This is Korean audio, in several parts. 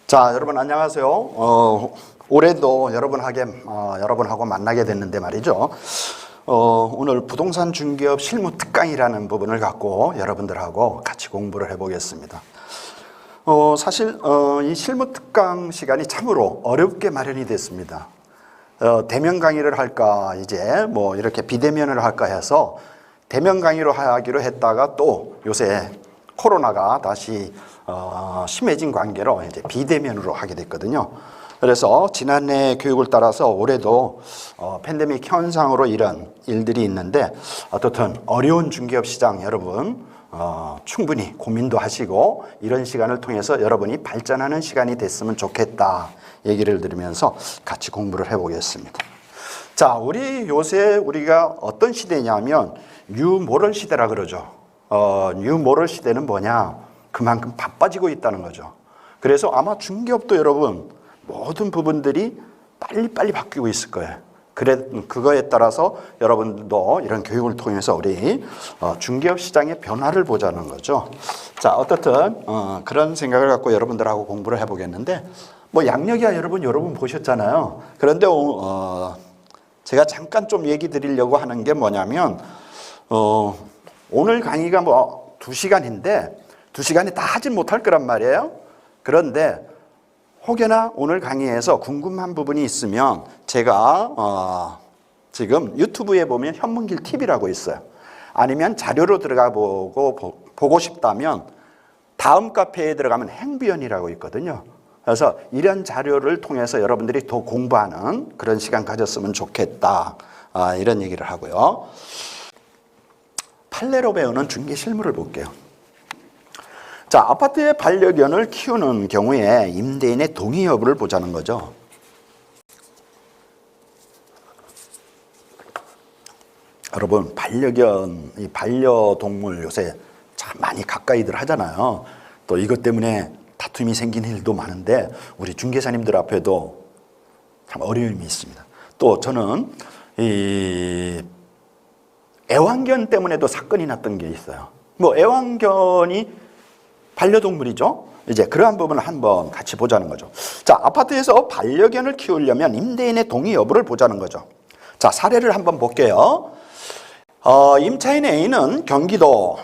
자, 여러분 안녕하세요. 올해도 여러분하고 만나게 됐는데 말이죠. 오늘 부동산 중개업 실무 특강이라는 부분을 갖고 여러분들하고 같이 공부를 해보겠습니다. 사실 이 실무 특강 시간이 참으로 어렵게 마련이 됐습니다. 대면 강의를 할까 이제 뭐 이렇게 비대면을 할까 해서 대면 강의로 하기로 했다가 또 요새 코로나가 다시 심해진 관계로 이제 비대면으로 하게 됐거든요. 그래서 지난해 교육을 따라서 올해도 팬데믹 현상으로 이런 일들이 있는데 어떻든 어려운 중개업 시장 여러분 충분히 고민도 하시고 이런 시간을 통해서 여러분이 발전하는 시간이 됐으면 좋겠다 얘기를 드리면서 같이 공부를 해보겠습니다. 자, 요새 우리가 어떤 시대냐면 뉴모럴 시대라 그러죠. 뉴모럴 시대는 뭐냐? 그만큼 바빠지고 있다는 거죠. 그래서 아마 중개업도 여러분 모든 부분들이 빨리빨리 바뀌고 있을 거예요. 그거에 따라서 여러분도 이런 교육을 통해서 우리 중개업 시장의 변화를 보자는 거죠. 자, 어떻든 그런 생각을 갖고 여러분들하고 공부를 해보겠는데 뭐 양력이야 여러분 보셨잖아요. 그런데 제가 잠깐 좀 얘기 드리려고 하는 게 뭐냐면 오늘 강의가 뭐 2시간인데 2시간에 다 하진 못할 거란 말이에요. 그런데 혹여나 오늘 강의에서 궁금한 부분이 있으면 제가 지금 유튜브에 보면 현문길 TV라고 있어요. 아니면 자료로 들어가 보고 싶다면 다음 카페에 들어가면 행비연이라고 있거든요. 그래서 이런 자료를 통해서 여러분들이 더 공부하는 그런 시간 가졌으면 좋겠다. 이런 얘기를 하고요. 판례로 배우는 중개 실무를 볼게요. 자, 아파트의 반려견을 키우는 경우에 임대인의 동의 여부를 보자는 거죠. 여러분, 이 반려동물 요새 참 많이 가까이들 하잖아요. 또 이것 때문에 다툼이 생기는 일도 많은데 우리 중개사님들 앞에도 참 어려움이 있습니다. 또 저는 이 애완견 때문에도 사건이 났던 게 있어요. 뭐 애완견이 반려동물이죠. 이제 그러한 부분을 한번 같이 보자는 거죠. 자, 아파트에서 반려견을 키우려면 임대인의 동의 여부를 보자는 거죠. 자, 사례를 한번 볼게요. 임차인 A는 경기도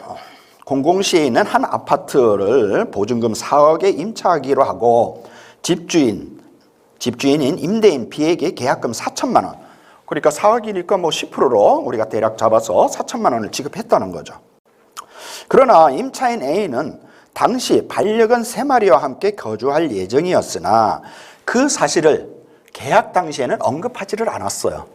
공공시에 있는 한 아파트를 보증금 4억에 임차하기로 하고 집주인인 임대인 B에게 계약금 4천만 원. 그러니까 4억이니까 뭐 10%로 우리가 대략 잡아서 4천만 원을 지급했다는 거죠. 그러나 임차인 A는 당시 반려견 3마리와 함께 거주할 예정이었으나 그 사실을 계약 당시에는 언급하지를 않았어요.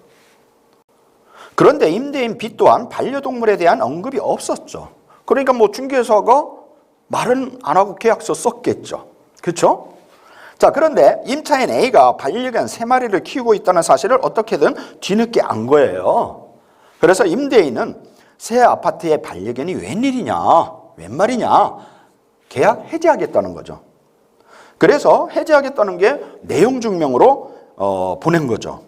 그런데 임대인 B 또한 반려동물에 대한 언급이 없었죠. 그러니까 뭐 중개사가 말은 안 하고 계약서 썼겠죠. 그렇죠? 자, 그런데 임차인 A가 반려견 3마리를 키우고 있다는 사실을 어떻게든 뒤늦게 안 거예요. 그래서 임대인은 새 아파트에 반려견이 웬일이냐, 웬 말이냐, 계약 해지하겠다는 거죠. 그래서 해지하겠다는 게 내용 증명으로 보낸 거죠.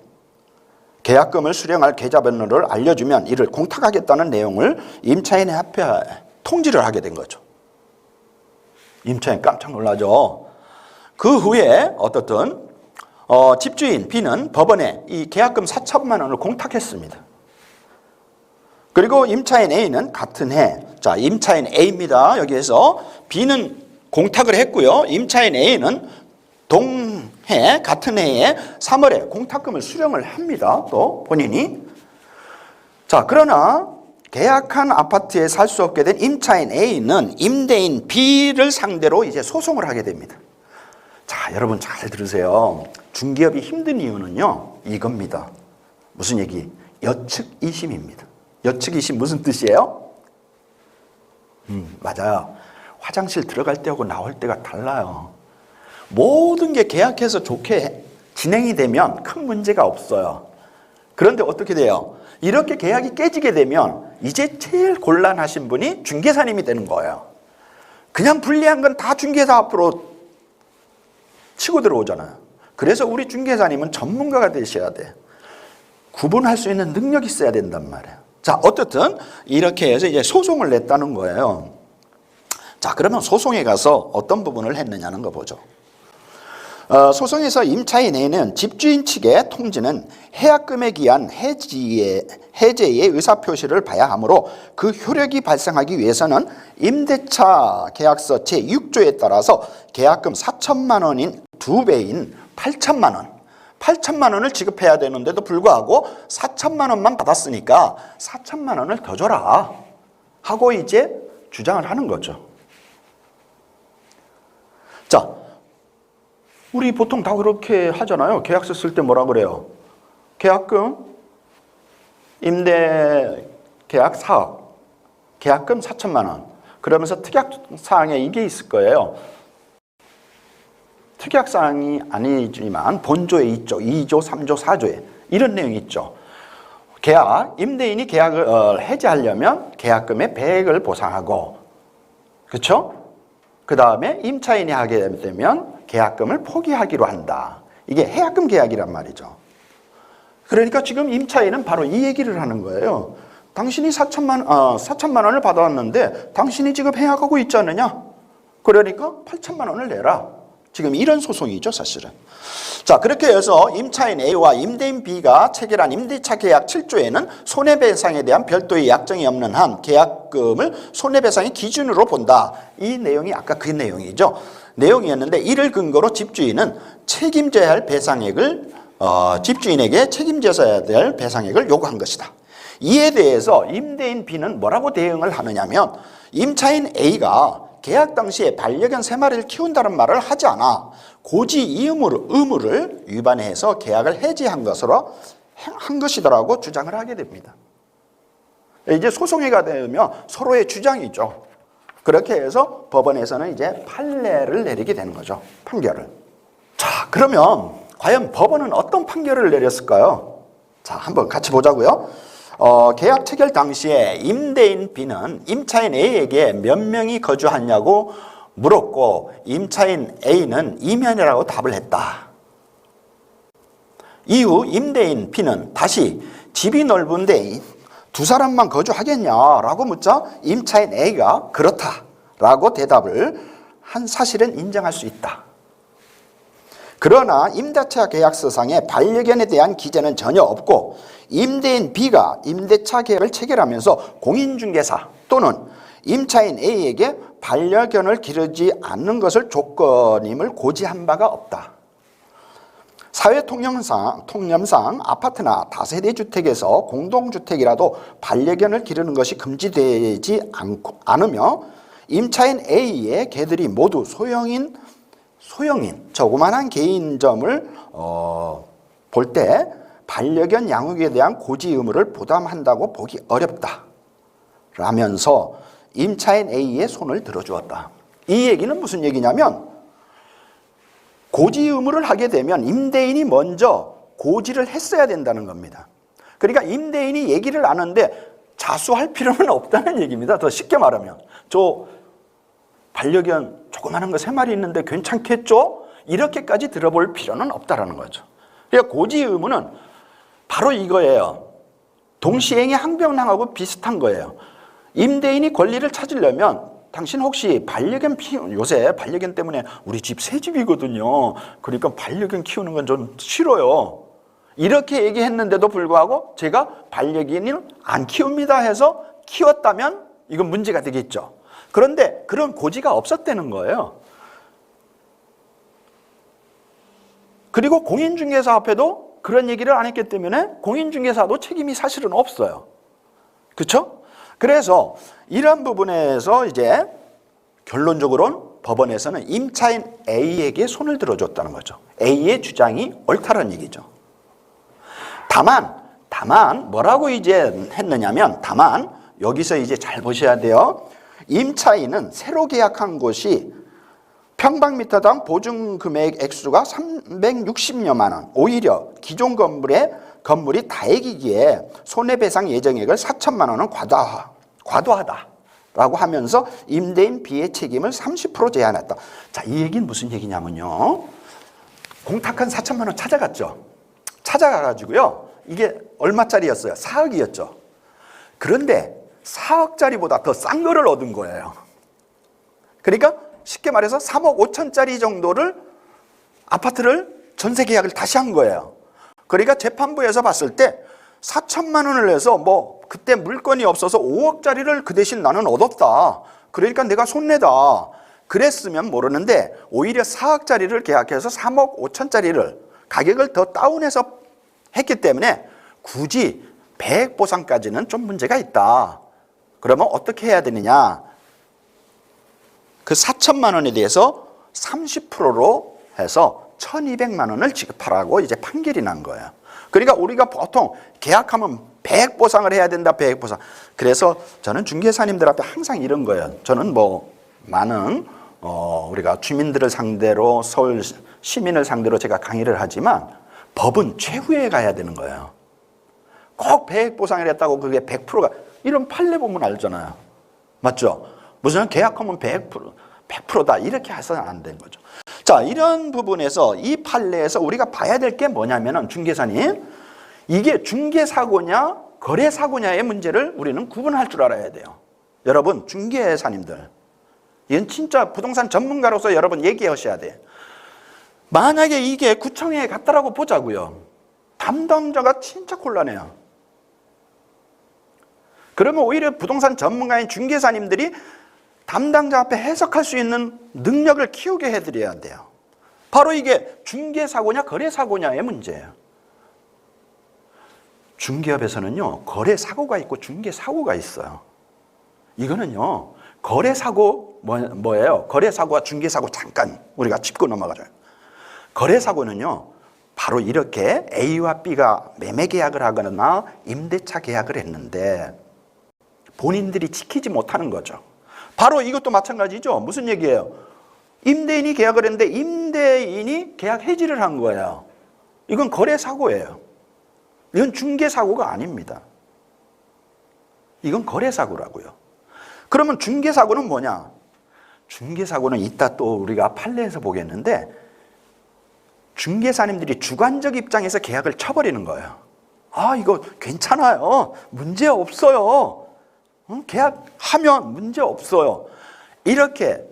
계약금을 수령할 계좌번호를 알려주면 이를 공탁하겠다는 내용을 임차인의 앞에 통지를 하게 된 거죠. 임차인 깜짝 놀라죠. 그 후에 어떻든 집주인 B는 법원에 이 계약금 4천만 원을 공탁했습니다. 그리고 임차인 A는 같은 해, 자, 임차인 A입니다. 여기에서 B는 공탁을 했고요. 임차인 A는 같은 해에 3월에 공탁금을 수령을 합니다. 또 본인이. 자, 그러나 계약한 아파트에 살 수 없게 된 임차인 A는 임대인 B를 상대로 이제 소송을 하게 됩니다. 자, 여러분 잘 들으세요. 중개업이 힘든 이유는요, 이겁니다. 무슨 얘기? 여측 이심입니다. 여측 이심 무슨 뜻이에요? 맞아요. 화장실 들어갈 때하고 나올 때가 달라요. 모든 게 계약해서 좋게 진행이 되면 큰 문제가 없어요. 그런데 어떻게 돼요? 이렇게 계약이 깨지게 되면 이제 제일 곤란하신 분이 중개사님이 되는 거예요. 그냥 불리한 건 다 중개사 앞으로 치고 들어오잖아요. 그래서 우리 중개사님은 전문가가 되셔야 돼. 구분할 수 있는 능력이 있어야 된단 말이에요. 자, 어쨌든 이렇게 해서 이제 소송을 냈다는 거예요. 자, 그러면 소송에 가서 어떤 부분을 했느냐는 거 보죠. 소송에서 임차인 A는 집주인 측의 통지는 해약금에 기한 해제의 의사표시를 봐야 하므로 그 효력이 발생하기 위해서는 임대차 계약서 제6조에 따라서 계약금 4천만 원인 2배인 8천만 원, 8천만 원을 지급해야 되는데도 불구하고 4천만 원만 받았으니까 4천만 원을 더 줘라 하고 이제 주장을 하는 거죠. 자, 우리 보통 다 그렇게 하잖아요. 계약서 쓸 때 뭐라 그래요? 계약금, 임대 계약 4억, 계약금 4천만 원. 그러면서 특약사항에 이게 있을 거예요. 특약사항이 아니지만 본조에 있죠. 2조, 3조, 4조에 이런 내용이 있죠. 계약, 임대인이 계약을 해지하려면 계약금의 100을 보상하고, 그렇죠? 그 다음에 임차인이 하게 되면 계약금을 포기하기로 한다. 이게 해약금 계약이란 말이죠. 그러니까 지금 임차인은 바로 이 얘기를 하는 거예요. 당신이 4천만 원을 받아왔는데 당신이 지금 해약하고 있지 않느냐? 그러니까 8천만 원을 내라. 지금 이런 소송이죠, 사실은. 자, 그렇게 해서 임차인 A와 임대인 B가 체결한 임대차 계약 7조에는 손해배상에 대한 별도의 약정이 없는 한 계약금을 손해배상의 기준으로 본다. 이 내용이 아까 그 내용이었는데 이를 근거로 집주인은 책임져야 할 배상액을 집주인에게 책임져야 될 배상액을 요구한 것이다. 이에 대해서 임대인 B는 뭐라고 대응을 하느냐면 임차인 A가 계약 당시에 반려견 3마리를 키운다는 말을 하지 않아 고지 이 의무를 위반해서 계약을 해지한 것으로 한 것이더라고 주장을 하게 됩니다. 이제 소송회가 되면 서로의 주장이죠. 그렇게 해서 법원에서는 이제 판례를 내리게 되는 거죠. 판결을. 자, 그러면 과연 법원은 어떤 판결을 내렸을까요? 자, 한번 같이 보자고요. 계약 체결 당시에 임대인 B는 임차인 A에게 몇 명이 거주하냐고 물었고 임차인 A는 2명이라고 답을 했다. 이후 임대인 B는 다시 집이 넓은데 2사람만 거주하겠냐라고 묻자 임차인 A가 그렇다라고 대답을 한 사실은 인정할 수 있다. 그러나 임대차 계약서상에 반려견에 대한 기재는 전혀 없고 임대인 B가 임대차 계약을 체결하면서 공인중개사 또는 임차인 A에게 반려견을 기르지 않는 것을 조건임을 고지한 바가 없다. 사회통념상 아파트나 다세대 주택에서 공동주택이라도 반려견을 기르는 것이 금지되지 않으며 임차인 A의 개들이 모두 소형인 조그만한 개인점을 볼 때 반려견 양육에 대한 고지 의무를 부담한다고 보기 어렵다 라면서 임차인 A의 손을 들어주었다. 이 얘기는 무슨 얘기냐면 고지 의무를 하게 되면 임대인이 먼저 고지를 했어야 된다는 겁니다. 그러니까 임대인이 얘기를 안 하는데 자수할 필요는 없다는 얘기입니다. 더 쉽게 말하면 저 반려견 조그마한 거 3마리 있는데 괜찮겠죠? 이렇게까지 들어볼 필요는 없다라는 거죠. 그러니까 고지 의무는 바로 이거예요. 동시행의 항변항하고 비슷한 거예요. 임대인이 권리를 찾으려면 당신 혹시 반려견 요새 반려견 때문에 우리 집 새 집이거든요. 그러니까 반려견 키우는 건 좀 싫어요. 이렇게 얘기했는데도 불구하고 제가 반려견을 안 키웁니다 해서 키웠다면 이건 문제가 되겠죠. 그런데 그런 고지가 없었다는 거예요. 그리고 공인중개사 앞에도 그런 얘기를 안 했기 때문에 공인중개사도 책임이 사실은 없어요. 그렇죠? 그래서 이런 부분에서 이제 결론적으로는 법원에서는 임차인 A에게 손을 들어줬다는 거죠. A의 주장이 옳다는 얘기죠. 다만 뭐라고 이제 했느냐면 다만 여기서 이제 잘 보셔야 돼요. 임차인은 새로 계약한 곳이 평방미터당 보증금액 액수가 360여만 원, 오히려 기존 건물이 다액이기에 손해배상 예정액을 4천만 원은 과도하다라고 하면서 임대인 B의 책임을 30% 제한했다. 자, 이 얘기는 무슨 얘기냐면요. 공탁한 4천만 원 찾아갔죠. 찾아가가지고요. 이게 얼마짜리였어요? 4억이었죠. 그런데 4억짜리보다 더 싼 거를 얻은 거예요. 그러니까 쉽게 말해서 3억 5천짜리 정도를 아파트를 전세 계약을 다시 한 거예요. 그러니까 재판부에서 봤을 때 4천만 원을 내서 뭐 그때 물건이 없어서 5억짜리를 그 대신 나는 얻었다. 그러니까 내가 손해다. 그랬으면 모르는데 오히려 4억짜리를 계약해서 3억 5천짜리를 가격을 더 다운해서 했기 때문에 굳이 배액 보상까지는 좀 문제가 있다. 그러면 어떻게 해야 되느냐? 그 4천만 원에 대해서 30%로 해서 1,200만 원을 지급하라고 이제 판결이 난 거예요. 그러니까 우리가 보통 계약하면 배액 보상을 해야 된다, 배액 보상. 그래서 저는 중개사님들 앞에 항상 이런 거예요. 저는 뭐 많은 우리가 주민들을 상대로 서울 시민을 상대로 제가 강의를 하지만 법은 최후에 가야 되는 거예요. 꼭 배액 보상을 했다고 그게 100%가 이런 판례 보면 알잖아요. 맞죠? 무슨 계약하면 100%다 이렇게 해서는 안 되는 거죠. 자, 이런 부분에서 이 판례에서 우리가 봐야 될 게 뭐냐면은 중개사님, 이게 중개사고냐 거래사고냐의 문제를 우리는 구분할 줄 알아야 돼요. 여러분 중개사님들, 이건 진짜 부동산 전문가로서 여러분 얘기하셔야 돼요. 만약에 이게 구청에 갔다라고 보자고요. 담당자가 진짜 곤란해요. 그러면 오히려 부동산 전문가인 중개사님들이 담당자 앞에 해석할 수 있는 능력을 키우게 해드려야 돼요. 바로 이게 중개사고냐 거래사고냐의 문제예요. 중개업에서는요, 거래사고가 있고 중개사고가 있어요. 이거는요, 거래사고 뭐예요? 거래사고와 중개사고 잠깐 우리가 짚고 넘어가죠. 거래사고는요, 바로 이렇게 A와 B가 매매 계약을 하거나 임대차 계약을 했는데 본인들이 지키지 못하는 거죠. 바로 이것도 마찬가지죠. 무슨 얘기예요? 임대인이 계약을 했는데 임대인이 계약 해지를 한 거예요. 이건 거래사고예요. 이건 중개사고가 아닙니다. 이건 거래사고라고요. 그러면 중개사고는 뭐냐? 중개사고는 이따 또 우리가 판례에서 보겠는데 중개사님들이 주관적 입장에서 계약을 쳐버리는 거예요. 아, 이거 괜찮아요. 문제 없어요. 계약하면 문제 없어요. 이렇게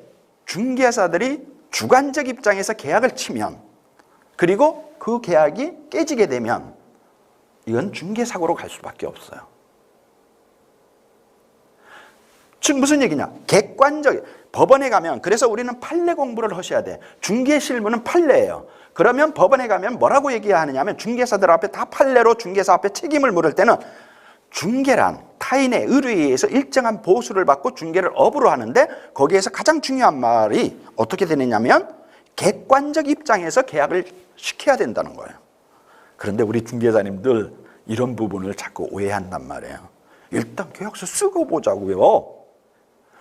중개사들이 주관적 입장에서 계약을 치면, 그리고 그 계약이 깨지게 되면 이건 중개사고로 갈 수밖에 없어요. 즉 무슨 얘기냐? 객관적, 법원에 가면, 그래서 우리는 판례 공부를 하셔야 돼. 중개실무는 판례예요. 그러면 법원에 가면 뭐라고 얘기하느냐면 중개사들 앞에 다 판례로 중개사 앞에 책임을 물을 때는 중개란 타인의 의뢰에 의해서 일정한 보수를 받고 중개를 업으로 하는데 거기에서 가장 중요한 말이 어떻게 되느냐면 객관적 입장에서 계약을 시켜야 된다는 거예요. 그런데 우리 중개사님들 이런 부분을 자꾸 오해한단 말이에요. 일단 계약서 쓰고 보자고요.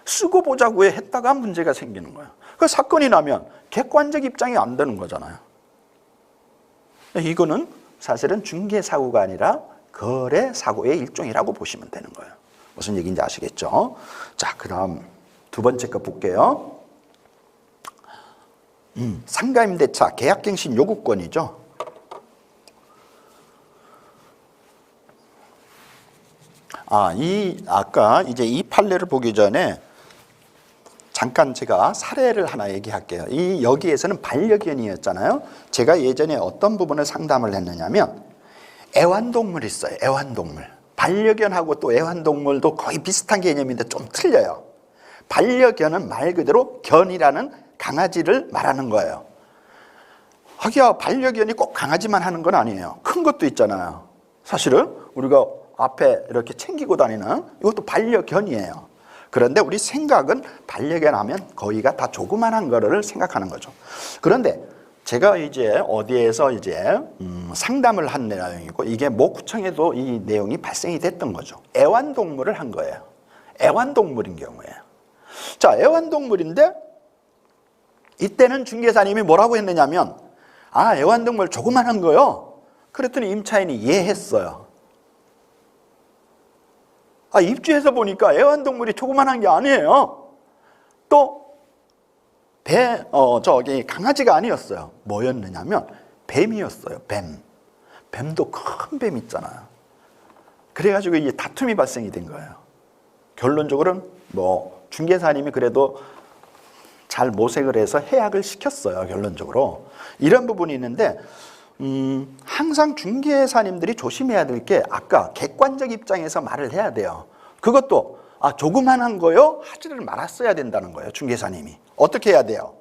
쓰고 보자고 했다가 문제가 생기는 거예요. 그 사건이 나면 객관적 입장이 안 되는 거잖아요. 이거는 사실은 중개사고가 아니라 거래사고의 일종이라고 보시면 되는 거예요. 무슨 얘기인지 아시겠죠? 자, 그 다음 두 번째 거 볼게요. 상가임대차 계약갱신 요구권이죠. 아까 이제 이 판례를 보기 전에 잠깐 제가 사례를 하나 얘기할게요. 여기에서는 반려견이었잖아요. 제가 예전에 어떤 부분을 상담을 했느냐면 애완동물이 있어요. 애완동물. 반려견하고 또 애완동물도 거의 비슷한 개념인데 좀 틀려요. 반려견은 말 그대로 견이라는 강아지를 말하는 거예요. 하기야 반려견이 꼭 강아지만 하는 건 아니에요. 큰 것도 있잖아요. 사실은 우리가 앞에 이렇게 챙기고 다니는 이것도 반려견이에요. 그런데 우리 생각은 반려견 하면 거의가 다 조그만한 거를 생각하는 거죠. 그런데 제가 이제 어디에서 이제 상담을 한 내용이고 이게 모 구청에도 이 내용이 발생이 됐던 거죠. 애완동물을 한 거예요. 애완동물인 경우에요. 자, 애완동물인데 이때는 중개사님이 뭐라고 했느냐면 애완동물 조그만한 거요. 그랬더니 임차인이 이해했어요. 입주해서 보니까 애완동물이 조그만한 게 아니에요. 또 강아지가 아니었어요. 뭐였느냐면 뱀이었어요. 뱀도 큰 뱀 있잖아요. 그래가지고 이게 다툼이 발생이 된 거예요. 결론적으로는 뭐 중개사님이 그래도 잘 모색을 해서 해약을 시켰어요. 결론적으로 이런 부분이 있는데 항상 중개사님들이 조심해야 될 게 아까 객관적 입장에서 말을 해야 돼요. 그것도 조그만한 거요? 하지를 말았어야 된다는 거예요. 중개사님이 어떻게 해야 돼요?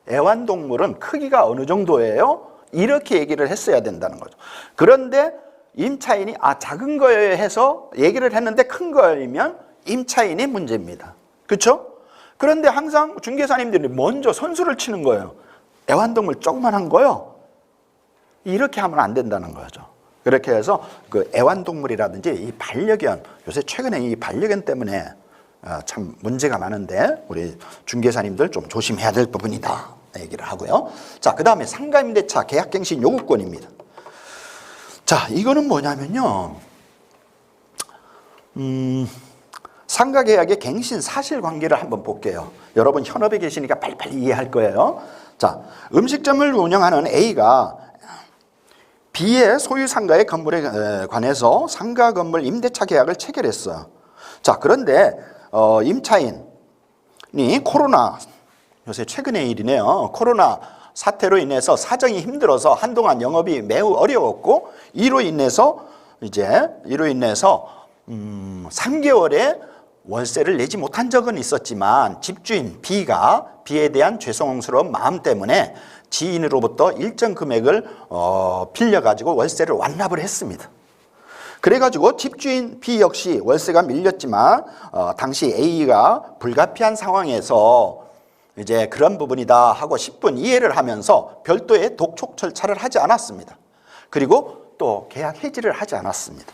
애완동물은 크기가 어느 정도예요? 이렇게 얘기를 했어야 된다는 거죠. 그런데 임차인이 작은 거예요 해서 얘기를 했는데 큰 거이면 임차인이 문제입니다. 그렇죠? 그런데 항상 중개사님들이 먼저 선수를 치는 거예요. 애완동물 조그만한 거요? 이렇게 하면 안 된다는 거죠. 그렇게 해서 그 애완동물이라든지 이 반려견, 요새 최근에 이 반려견 때문에 참 문제가 많은데 우리 중개사님들 좀 조심해야 될 부분이다 얘기를 하고요. 자, 그 다음에 상가임대차 계약갱신 요구권입니다. 자, 이거는 뭐냐면요, 상가계약의 갱신 사실관계를 한번 볼게요. 여러분 현업에 계시니까 빨리빨리 이해할 거예요. 자, 음식점을 운영하는 A가 B의 소유 상가의 건물에 관해서 상가 건물 임대차 계약을 체결했어요. 자, 그런데 임차인이 코로나, 요새 최근의 일이네요. 코로나 사태로 인해서 사정이 힘들어서 한동안 영업이 매우 어려웠고 이로 인해서 3개월에 월세를 내지 못한 적은 있었지만 집주인 B에 대한 죄송스러운 마음 때문에 지인으로부터 일정 금액을 빌려가지고 월세를 완납을 했습니다. 그래가지고 집주인 B 역시 월세가 밀렸지만 당시 A가 불가피한 상황에서 이제 그런 부분이다 하고 10분 이해를 하면서 별도의 독촉 절차를 하지 않았습니다. 그리고 또 계약 해지를 하지 않았습니다.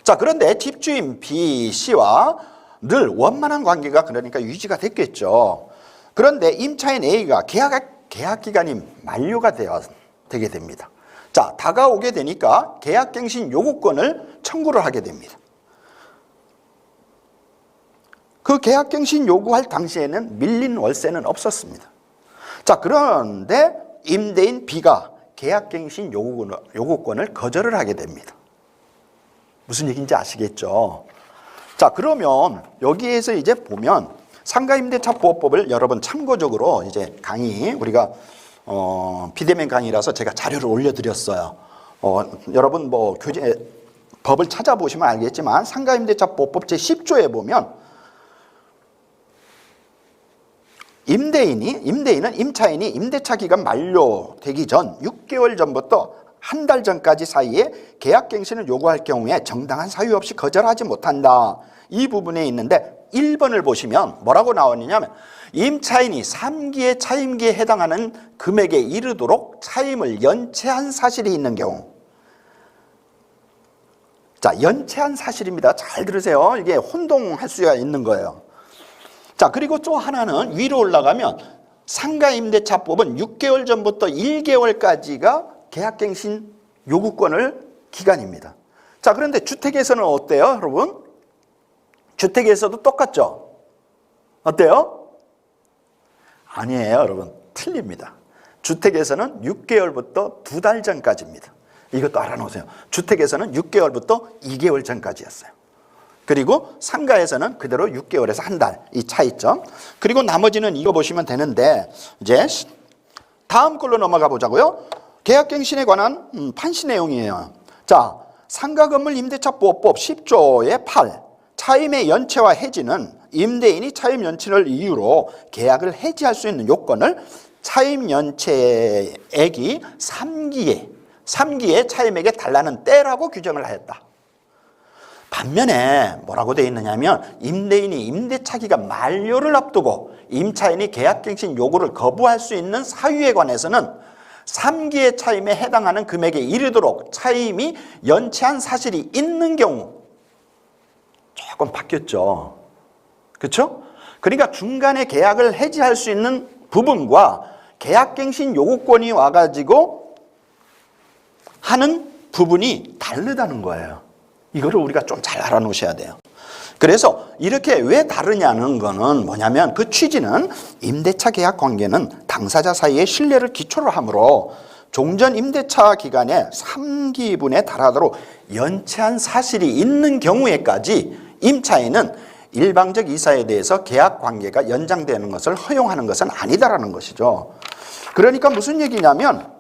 자, 그런데 집주인 B 씨와 늘 원만한 관계가 그러니까 유지가 됐겠죠. 그런데 임차인 A가 계약 기간이 만료가 되게 됩니다. 자, 다가오게 되니까 계약갱신 요구권을 청구를 하게 됩니다. 그 계약갱신 요구할 당시에는 밀린 월세는 없었습니다. 자, 그런데 임대인 B가 계약갱신 요구권을 거절을 하게 됩니다. 무슨 얘기인지 아시겠죠? 자, 그러면 여기에서 이제 보면 상가임대차보호법을 여러분 참고적으로 이제 강의 우리가 비대면 강의라서 제가 자료를 올려드렸어요. 여러분 뭐 교재 법을 찾아보시면 알겠지만 상가임대차보호법 제10조에 보면 임대인은 임차인이 임대차 기간 만료되기 전 6개월 전부터 한 달 전까지 사이에 계약갱신을 요구할 경우에 정당한 사유 없이 거절하지 못한다. 이 부분에 있는데 1번을 보시면 뭐라고 나오느냐면 임차인이 3기의 차임기에 해당하는 금액에 이르도록 차임을 연체한 사실이 있는 경우. 자, 연체한 사실입니다. 잘 들으세요. 이게 혼동할 수가 있는 거예요. 자, 그리고 또 하나는 위로 올라가면 상가임대차법은 6개월 전부터 1개월까지가 계약갱신 요구권을 기간입니다. 자, 그런데 주택에서는 어때요, 여러분? 주택에서도 똑같죠? 어때요? 아니에요, 여러분. 틀립니다. 주택에서는 6개월부터 2달 전까지입니다. 이것도 알아놓으세요. 주택에서는 6개월부터 2개월 전까지였어요. 그리고 상가에서는 그대로 6개월에서 한 달, 이 차이점. 그리고 나머지는 이거 보시면 되는데 이제 다음 걸로 넘어가 보자고요. 계약갱신에 관한 판시 내용이에요. 자, 상가건물 임대차보호법 10조의 8 차임의 연체와 해지는 임대인이 차임 연체를 이유로 계약을 해지할 수 있는 요건을 차임 연체액이 3기의 차임액에 달라는 때라고 규정을 하였다. 반면에 뭐라고 되어 있느냐면 임대인이 임대차 기간 만료를 앞두고 임차인이 계약갱신 요구를 거부할 수 있는 사유에 관해서는 3기의 차임에 해당하는 금액에 이르도록 차임이 연체한 사실이 있는 경우. 조금 바뀌었죠. 그렇죠? 그러니까 중간에 계약을 해지할 수 있는 부분과 계약갱신 요구권이 와가지고 하는 부분이 다르다는 거예요. 이거를 우리가 좀 잘 알아놓으셔야 돼요. 그래서 이렇게 왜 다르냐는 거는 뭐냐면 그 취지는 임대차 계약 관계는 당사자 사이의 신뢰를 기초로 하므로 종전 임대차 기간에 3기분에 달하도록 연체한 사실이 있는 경우에까지 임차인은 일방적 이사에 대해서 계약 관계가 연장되는 것을 허용하는 것은 아니다라는 것이죠. 그러니까 무슨 얘기냐면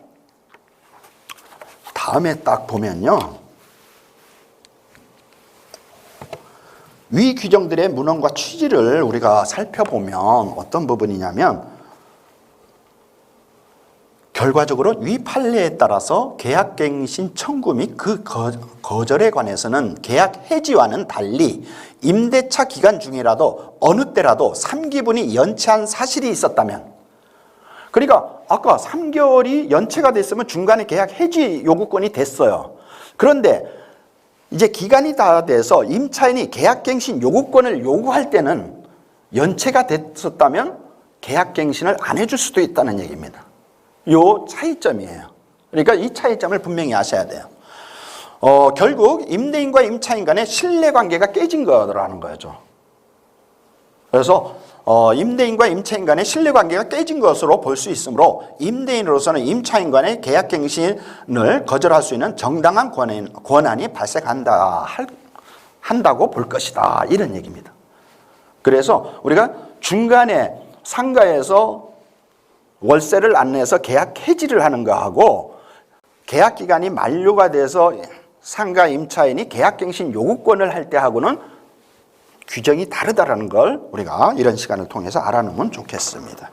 다음에 딱 보면요. 위 규정들의 문헌과 취지를 우리가 살펴보면 어떤 부분이냐면 결과적으로 위 판례에 따라서 계약갱신 청구 및 그 거절에 관해서는 계약 해지와는 달리 임대차 기간 중이라도 어느 때라도 3기분이 연체한 사실이 있었다면, 그러니까 아까 3개월이 연체가 됐으면 중간에 계약 해지 요구권이 됐어요. 그런데 이제 기간이 다 돼서 임차인이 계약갱신 요구권을 요구할 때는 연체가 됐었다면 계약갱신을 안 해줄 수도 있다는 얘기입니다. 요 차이점이에요. 그러니까 이 차이점을 분명히 아셔야 돼요. 결국 임대인과 임차인 간의 신뢰관계가 깨진 거라는 거죠. 그래서 임대인과 임차인 간의 신뢰관계가 깨진 것으로 볼 수 있으므로 임대인으로서는 임차인 간의 계약갱신을 거절할 수 있는 정당한 권한이 한다고 볼 것이다, 이런 얘기입니다. 그래서 우리가 중간에 상가에서 월세를 안 내서 계약 해지를 하는 거하고 계약 기간이 만료가 돼서 상가 임차인이 계약갱신 요구권을 할 때하고는 규정이 다르다는 걸 우리가 이런 시간을 통해서 알아놓으면 좋겠습니다.